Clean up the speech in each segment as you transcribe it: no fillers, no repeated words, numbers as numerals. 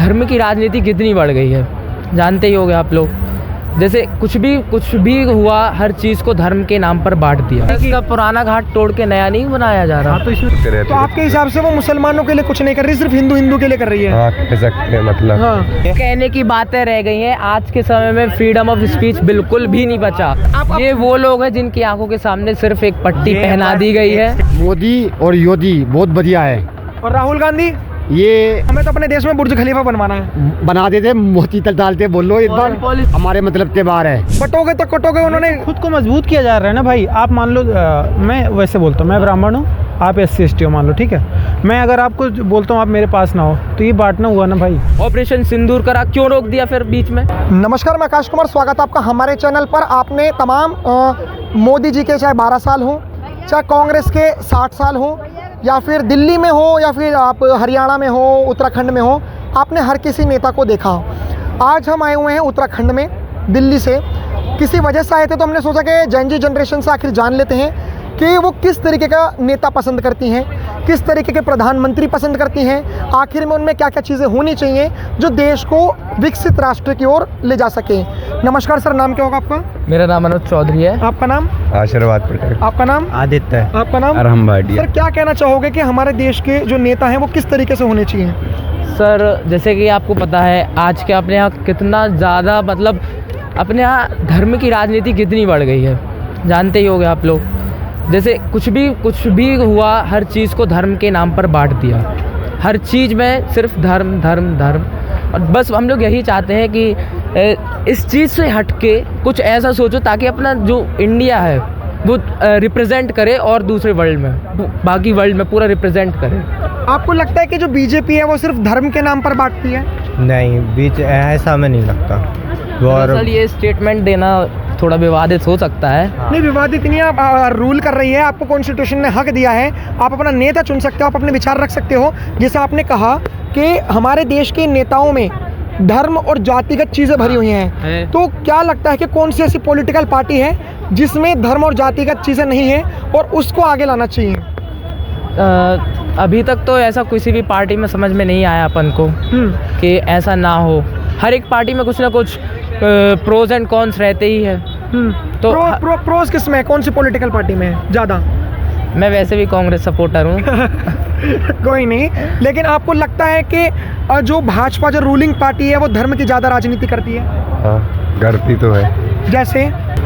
धर्म की राजनीति कितनी बढ़ गई है, जानते ही होंगे आप लोग। जैसे कुछ भी हुआ, हर चीज़ को धर्म के नाम पर बांट दिया। इसका पुराना घाट तोड़ के नया नहीं बनाया जा रहा। तो आपके हिसाब से वो मुसलमानों के लिए कुछ नहीं कर रही, सिर्फ हिंदू के लिए कर रही है। हाँ, कह सकते हैं मतलब। हाँ। कहने की बातें रह गई हैं। आज के समय में फ्रीडम ऑफ स्पीच बिल्कुल भी नहीं बचा। ये वो लोग हैं जिनकी आंखों के सामने सिर्फ एक पट्टी पहना दी गई है। मोदी और योगी बहुत बढ़िया है। और राहुल गांधी, ये हमें तो अपने देश में बुर्ज खलीफा बनवाना है। बना देते, मोती तल डालते, बोलो इस बार हमारे मतलब के बाहर है। कटोगे तो कटोगे, उन्होंने खुद को मजबूत किया जा रहा है ना भाई। आप मान लो मैं वैसे बोलता हूँ, मैं ब्राह्मण हूँ, आप SC/ST हो मान लो, ठीक है। मैं अगर आपको बोलता हूँ आप मेरे पास ना हो, तो ये बांटना हुआ ना भाई। ऑपरेशन सिंदूर करा, क्यों रोक दिया फिर बीच में? नमस्कार, मैं आकाश कुमार, स्वागत है आपका हमारे चैनल पर। आपने तमाम मोदी जी के चाहे 12 साल हो, चाहे कांग्रेस के 60 साल हो, या फिर दिल्ली में हो, या फिर आप हरियाणा में हो, उत्तराखंड में हो, आपने हर किसी नेता को देखा हो। आज हम आए हुए हैं उत्तराखंड में, दिल्ली से। किसी वजह से आए थे, तो हमने सोचा कि जेन जी जनरेशन से आखिर जान लेते हैं कि वो किस तरीके का नेता पसंद करती हैं, किस तरीके के प्रधानमंत्री पसंद करती हैं, आखिर में उनमें क्या क्या चीज़ें होनी चाहिए जो देश को विकसित राष्ट्र की ओर ले जा सके। नमस्कार सर, नाम क्या होगा आपका? मेरा नाम मनोज चौधरी है। आपका नाम? आशीर्वाद पटेल। आपका नाम? आदित्य है। आपका नाम? अरहम भाटिया। सर, क्या कहना चाहोगे कि हमारे देश के जो नेता हैं वो किस तरीके से होने चाहिए? सर, जैसे कि आपको पता है आज के अपने यहाँ कितना ज़्यादा मतलब अपने यहाँ धर्म की राजनीति कितनी बढ़ गई है, जानते ही होंगे आप लोग। जैसे कुछ भी हुआ, हर चीज़ को धर्म के नाम पर बांट दिया। हर चीज़ में सिर्फ धर्म धर्म धर्म। और बस हम लोग यही चाहते हैं कि इस चीज़ से हट के कुछ ऐसा सोचो ताकि अपना जो इंडिया है वो रिप्रेजेंट करे और दूसरे वर्ल्ड में, बाकी वर्ल्ड में पूरा रिप्रेजेंट करे। आपको लगता है कि जो बीजेपी है वो सिर्फ धर्म के नाम पर बांटती है? नहीं, बीच ऐसा हमें नहीं लगता। दरअसल ये स्टेटमेंट देना थोड़ा विवादित हो सकता है। नहीं, विवादित नहीं है। आप रूल कर रही है, आपको कॉन्स्टिट्यूशन ने हक दिया है, आप अपना नेता चुन सकते हो, आप अपने विचार रख सकते हो। जैसे आपने कहा कि हमारे देश के नेताओं में धर्म और जातिगत चीज़ें भरी हुई हैं, तो क्या लगता है कि कौन सी ऐसी पॉलिटिकल पार्टी है जिसमें धर्म और जातिगत चीज़ें नहीं है और उसको आगे लाना चाहिए? अभी तक तो ऐसा किसी भी पार्टी में समझ में नहीं आया अपन को कि ऐसा ना हो। हर एक पार्टी में कुछ ना कुछ प्रोज एंड कॉन्स रहते ही है। तो प्रोज किस में, कौन सी पॉलिटिकल पार्टी में ज़्यादा? मैं वैसे भी कांग्रेस सपोर्टर हूँ। कोई नहीं, लेकिन आपको लगता है कि जो भाजपा जो रूलिंग पार्टी है वो धर्म की ज़्यादा राजनीति करती है? हाँ, करती तो है।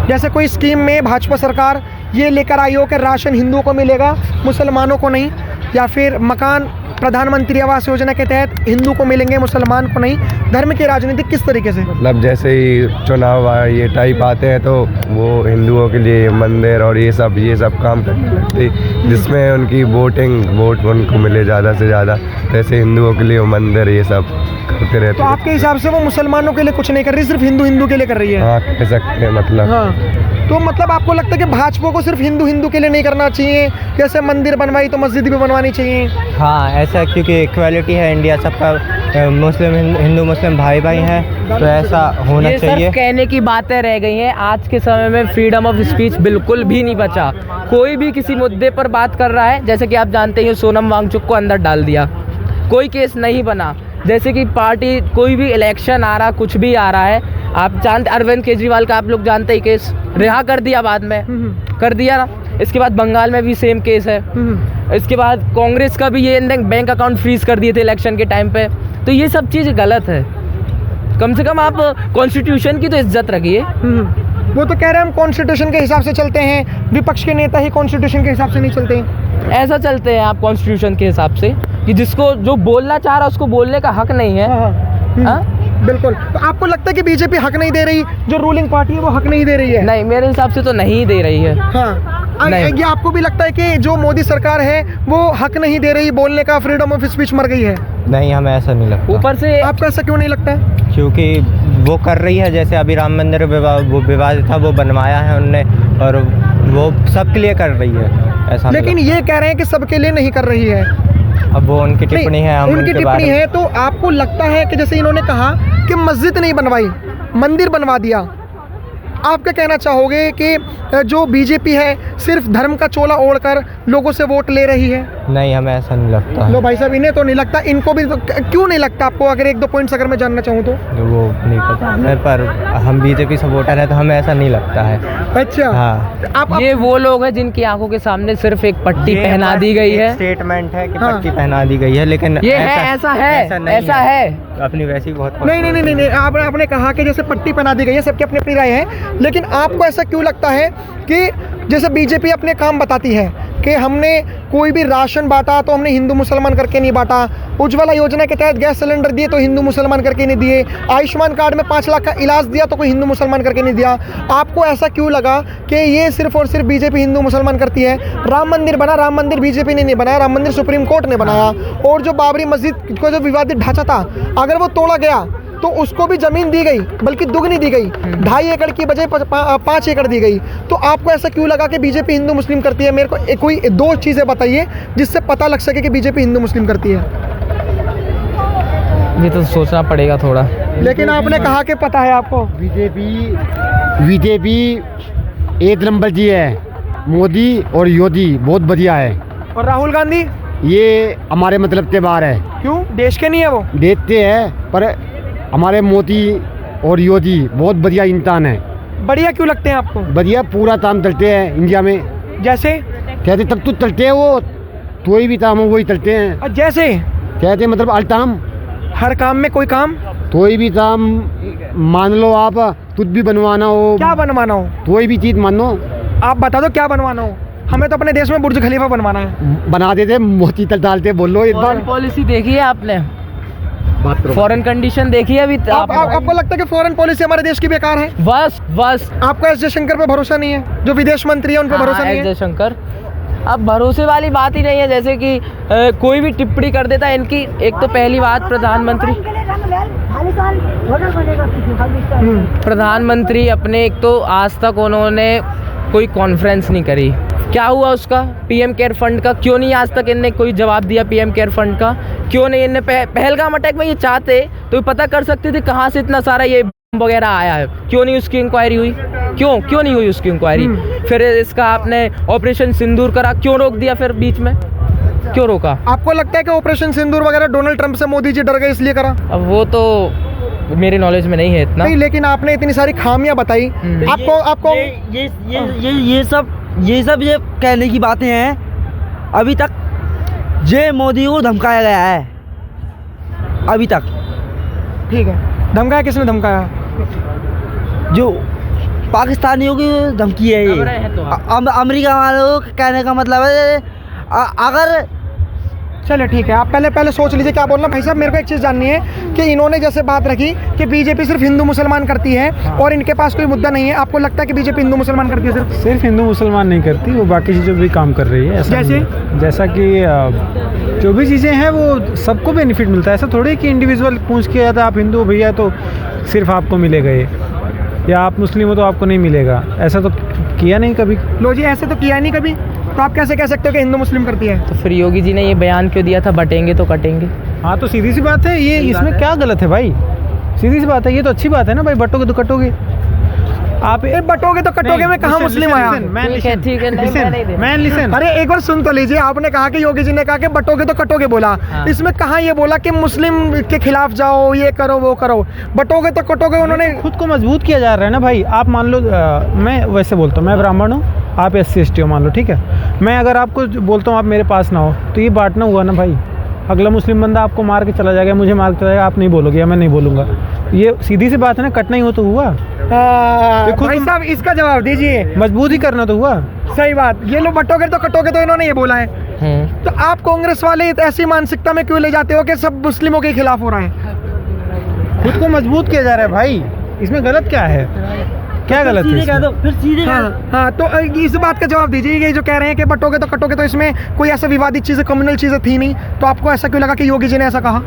जैसे कोई स्कीम में भाजपा सरकार ये लेकर आई हो कि राशन हिंदुओं को मिलेगा, मुसलमानों को नहीं, या फिर मकान प्रधानमंत्री आवास योजना के तहत हिंदू को मिलेंगे, मुसलमान को नहीं। धर्म की राजनीति किस तरीके से? मतलब जैसे ही चुनाव ये टाइप आते हैं तो वो हिंदुओं के लिए मंदिर और ये सब काम करने लगते, जिसमें उनकी वोट उनको मिले ज़्यादा से ज़्यादा। जैसे हिंदुओं के लिए वो मंदिर ये सब करते रहते। तो आपके हिसाब से वो मुसलमानों के लिए कुछ नहीं कर रही, सिर्फ हिंदू के लिए कर रही है? हाँ, कह सकते हैं मतलब। हाँ, तो मतलब आपको लगता है कि भाजपा को सिर्फ हिंदू के लिए नहीं करना चाहिए, जैसे मंदिर बनवाई तो मस्जिद भी बनवानी चाहिए? हाँ, ऐसा क्योंकि इक्वालिटी है इंडिया, सबका मुस्लिम हिंदू मुस्लिम भाई हैं, तो ऐसा होना ये चाहिए। सिर्फ कहने की बातें रह गई हैं। आज के समय में फ्रीडम ऑफ स्पीच बिल्कुल भी नहीं बचा। कोई भी किसी मुद्दे पर बात कर रहा है, जैसे कि आप जानते हैं सोनम वांगचुक को अंदर डाल दिया, कोई केस नहीं बना। जैसे कि पार्टी कोई भी इलेक्शन आ रहा, कुछ भी आ रहा है, आप जानते अरविंद केजरीवाल का आप लोग जानते ही केस रिहा कर दिया, बाद में कर दिया ना। इसके बाद बंगाल में भी सेम केस है। इसके बाद कांग्रेस का भी ये बैंक अकाउंट फ्रीज कर दिए थे इलेक्शन के टाइम पे। तो ये सब चीज़ गलत है। कम से कम आप कॉन्स्टिट्यूशन की तो इज्जत रखिए। वो तो कह रहे हैं हम कॉन्स्टिट्यूशन के हिसाब से चलते हैं, विपक्ष के नेता ही कॉन्स्टिट्यूशन के हिसाब से नहीं चलते हैं। ऐसा चलते हैं आप कॉन्स्टिट्यूशन के हिसाब से कि जिसको जो बोलना चाह रहा उसको बोलने का हक नहीं है। हाँ? बिल्कुल। तो आपको लगता है कि बीजेपी हक नहीं दे रही, जो रूलिंग पार्टी है वो हक नहीं दे रही है? नहीं, मेरे हिसाब से तो नहीं दे रही है। हाँ, नहीं। ये आपको भी लगता है कि जो मोदी सरकार है वो हक नहीं दे रही, बोलने का फ्रीडम ऑफ स्पीच मर गई है? नहीं, हमें ऐसा नहीं लगता। ऊपर से आपको ऐसा क्यों नहीं लगता है? क्योंकि वो कर रही है, जैसे अभी राम मंदिर विवाद था, वो बनवाया है उनने और वो सबके लिए कर रही है, ऐसा। लेकिन ये कह रहे हैं कि सबके लिए नहीं कर रही है। अब वो उनकी टिप्पणी है, हम उनकी टिप्पणी है। तो आपको लगता है कि जैसे इन्होंने कहा कि मस्जिद नहीं बनवाई, मंदिर बनवा दिया, आप क्या कहना चाहोगे कि जो बीजेपी है सिर्फ धर्म का चोला ओढ़कर लोगों से वोट ले रही है? नहीं, हमें ऐसा नहीं लगता लो भाई साहब, इन्हें तो नहीं लगता, इनको भी तो क्यों नहीं लगता आपको? अगर एक दो पॉइंट्स अगर मैं जानना चाहूँ तो। वो नहीं पता हमें, पर हम बीजेपी सपोर्टर हैं तो हमें ऐसा नहीं लगता है। अच्छा, हाँ, आप ये वो लोग हैं जिनकी आंखों के सामने सिर्फ एक पट्टी पहना दी गई है। स्टेटमेंट है कि हाँ। पट्टी पहना दी गई है, लेकिन ये है, ऐसा है, ऐसा है। अपनी वैसी बहुत नहीं, आपने कहा कि जैसे पट्टी पहना दी गई है, सबकी अपनी अपनी राय है, लेकिन आपको ऐसा क्यों लगता है कि जैसे बीजेपी अपने काम बताती है कि हमने कोई भी राशन बांटा तो हमने हिंदू मुसलमान करके नहीं बांटा, उज्ज्वला योजना के तहत गैस सिलेंडर दिए तो हिंदू मुसलमान करके नहीं दिए, आयुष्मान कार्ड में 5 लाख का इलाज दिया तो कोई हिंदू मुसलमान करके नहीं दिया। आपको ऐसा क्यों लगा कि ये सिर्फ और सिर्फ बीजेपी हिंदू मुसलमान करती है? राम मंदिर बना, राम मंदिर बीजेपी ने नहीं बनाया, राम मंदिर सुप्रीम कोर्ट ने बनाया। और जो बाबरी मस्जिद को जो विवादित ढांचा था, अगर वो तोड़ा गया तो उसको भी ज़मीन दी गई, बल्कि दुगनी दी गई, 2.5 एकड़ की बजाय 5 एकड़ दी गई। तो आपको ऐसा क्यों लगा कि बीजेपी हिंदू मुस्लिम करती है? मेरे को कोई 2 चीज़ें बताइए जिससे पता लग सके कि बीजेपी हिंदू मुस्लिम करती है। ये तो सोचना पड़ेगा थोड़ा। लेकिन आपने कहा कि पता है आपको। बीजेपी एक नंबर जी है, मोदी और योगी बहुत बढ़िया है। और राहुल गांधी ये हमारे मतलब के बाहर है। क्यों? देश के नहीं है वो? देखते हैं, पर हमारे मोदी और योगी बहुत बढ़िया इंसान है। बढ़िया क्यों लगते हैं आपको? बढ़िया पूरा काम चलते हैं इंडिया में। जैसे कहते तब तो चलते हैं, वो कोई भी काम हो वही चलते हैं। और जैसे कहते मतलब अल्टाम हर काम में कोई काम, कोई भी काम मान लो, आप कुछ भी बनवाना हो, क्या बनवाना हो कोई भी चीज़ मान लो, आप बता दो क्या बनवाना हो। हमें तो अपने देश में बुर्ज खलीफा बनवाना है। बना देते, मोती तल डालते। बोलो एक बार। पॉलिसी देखी है आपने? बात करो। फॉरेन कंडीशन देखी है अभी? आपको लगता है कि फॉरेन पॉलिसी हमारे देश की बेकार है? बस आपको एस जयशंकर पे भरोसा नहीं है? जो विदेश मंत्री है उन पे भरोसा नहीं है? जयशंकर, अब भरोसे वाली बात ही नहीं है। जैसे कि कोई भी टिप्पणी कर देता है इनकी। एक तो पहली बात, प्रधानमंत्री अपने, एक तो आज तक उन्होंने कोई कॉन्फ्रेंस नहीं करी। क्या हुआ उसका? पीएम केयर फंड का क्यों नहीं आज तक इनने कोई जवाब दिया? पीएम केयर फंड का क्यों नहीं इनने? पहलगाम अटैक में ये चाहते तो पता कर सकते थे कहाँ से इतना सारा ये वगैरह आया है। क्यों नहीं उसकी इंक्वायरी हुई? क्यों नहीं हुई उसकी इंक्वायरी? फिर इसका आपने ऑपरेशन सिंदूर करा, क्यों रोक दिया? फिर बीच में क्यों रोका? आपको लगता है कि ऑपरेशन सिंदूर वगैरह डोनाल्ड ट्रंप से मोदी जी डर गए इसलिए करा? अब वो तो मेरे नॉलेज में नहीं है इतना। नहीं, लेकिन आपने इतनी सारी खामियां बताई। आपको ये सब कहने की बातें हैं। अभी तक जे मोदी को धमकाया गया है, अभी तक। ठीक है, धमकाया किसने? धमकाया जो पाकिस्तानियों की धमकी है ये। अमेरिका वालों के कहने का मतलब है अगर चलो ठीक है, आप पहले सोच लीजिए क्या बोलना। भाई साहब, मेरे को एक चीज़ जाननी है कि इन्होंने जैसे बात रखी कि बीजेपी सिर्फ हिंदू मुसलमान करती है और इनके पास कोई मुद्दा नहीं है। आपको लगता है कि बीजेपी हिंदू मुसलमान करती है? सिर्फ हिंदू मुसलमान नहीं करती, वो बाकी चीज़ों भी काम कर रही है। ऐसा जैसे? जैसा कि जो भी चीज़ें हैं वो सबको बेनिफिट मिलता है। ऐसा थोड़ी कि इंडिविजुअल पूछ किया जाता है आप हिंदू भैया तो सिर्फ आपको मिलेगा ये, या आप मुस्लिम हो तो आपको नहीं मिलेगा। ऐसा तो किया नहीं कभी। लो जी, ऐसे तो किया नहीं कभी, तो आप कैसे कह सकते हो कि हिंदू मुस्लिम करती है? तो फिर योगी जी ने ये बयान क्यों दिया था, बटेंगे तो कटेंगे? हाँ, तो सीधी सी बात है ये, इसमें क्या गलत है भाई? सीधी सी बात है, ये तो अच्छी बात है ना भाई। बटोगे तो कटोगे। आप बटोगे तो कटोगे में कहाँ मुस्लिम आया? ठीक है, मैन लिसन। अरे एक बार सुन तो लीजिए। आपने कहा कि योगी जी ने कहा कि बटोगे तो कटोगे बोला। हाँ। इसमें कहाँ ये बोला कि मुस्लिम के खिलाफ जाओ, ये करो वो करो? बटोगे तो कटोगे, उन्होंने खुद को मजबूत किया जा रहा है ना भाई। आप मान लो, मैं वैसे बोलता हूँ, मैं ब्राह्मण हूँ, आप SC/ST हो मान लो, ठीक है। मैं अगर आपको बोलता हूँ आप मेरे पास ना हो, तो ये बांटना हुआ ना भाई। अगला मुस्लिम बंदा आपको मार के चला जाएगा, मुझे मार के चला जाएगा, आप नहीं बोलोगे या मैं नहीं बोलूँगा। ये सीधी सी बात है ना, कटना ही हो तो हुआ। भाई साहब, इसका जवाब दीजिए। मजबूत ही करना तो हुआ। सही बात। ये लोग बटोगे तो कटोगे, तो इन्होंने ये बोला है। तो आप कांग्रेस वाले ऐसी मानसिकता में क्यों ले जाते हो कि सब मुस्लिमों के खिलाफ हो रहा है? खुद को मजबूत किया जा रहा है भाई, इसमें गलत क्या है? क्या गलत है इसमें? हाँ, तो इस बात का जवाब दीजिए। ये जो कह रहे हैं कि बटोगे तो कटोगे, तो इसमें कोई ऐसा विवादित चीज़, कम्युनल चीज़ें थी नहीं, तो आपको ऐसा क्यों लगा कि योगी जी ने ऐसा कहा?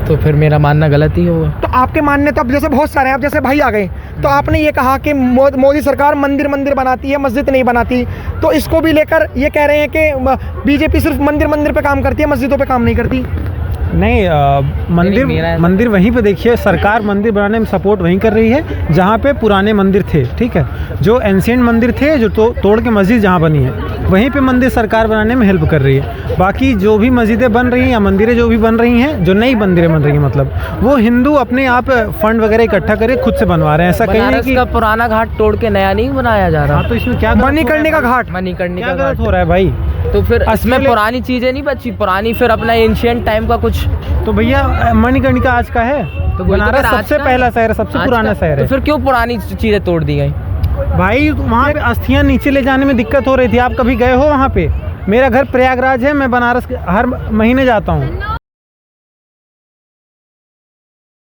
तो फिर मेरा मानना गलत ही होगा। तो आपके मानने तो अब जैसे बहुत सारे हैं, आप जैसे भाई आ गए, तो आपने ये कहा कि मोदी सरकार मंदिर बनाती है, मस्जिद नहीं बनाती। तो इसको भी लेकर ये कह रहे हैं कि बीजेपी सिर्फ मंदिर पे काम करती है, मस्जिदों पे काम नहीं करती। नहीं मंदिर मेरा- मंदिर वहीं पे देखिए, सरकार मंदिर बनाने में सपोर्ट वहीं कर रही है जहाँ पे पुराने मंदिर थे, ठीक है। जो एंशिएंट मंदिर थे, जो तोड़ के मस्जिद जहाँ बनी है, वहीं पे मंदिर सरकार बनाने में हेल्प कर रही है। बाकी जो भी मस्जिदें बन रही हैं या मंदिरें जो भी बन रही हैं, जो नई मंदिरें बन रही हैं, मतलब वो हिंदू अपने आप फंड वगैरह इकट्ठा करके खुद से बनवा रहे हैं। ऐसा कहीं नहीं बनारस कि का पुराना घाट तोड़ के नया नहीं बनाया जा रहा। हाँ, तो इसमें क्या गलत हो रहा है मणिकर्णिका भाई? घाट मणिकर्णिका क्या घाट गलत हो रहा है भाई? तो फिर इसमें असली- पुरानी चीजें नहीं बची, पुरानी फिर अपना एंशिएंट टाइम का कुछ। तो भैया मणिकर्णिका आज का है, तो वही तो बनारस फिर आज सबसे का पहला है। शहर है, सबसे आज पुराना का- शहर तो है फिर क्यों पुरानी चीजें तोड़ दी गई? भाई। वहाँ पे अस्थियाँ नीचे ले जाने में दिक्कत हो रही थी। आप कभी गए हो वहाँ पे? मेरा घर प्रयागराज है, मैं बनारस हर महीने जाता हूँ।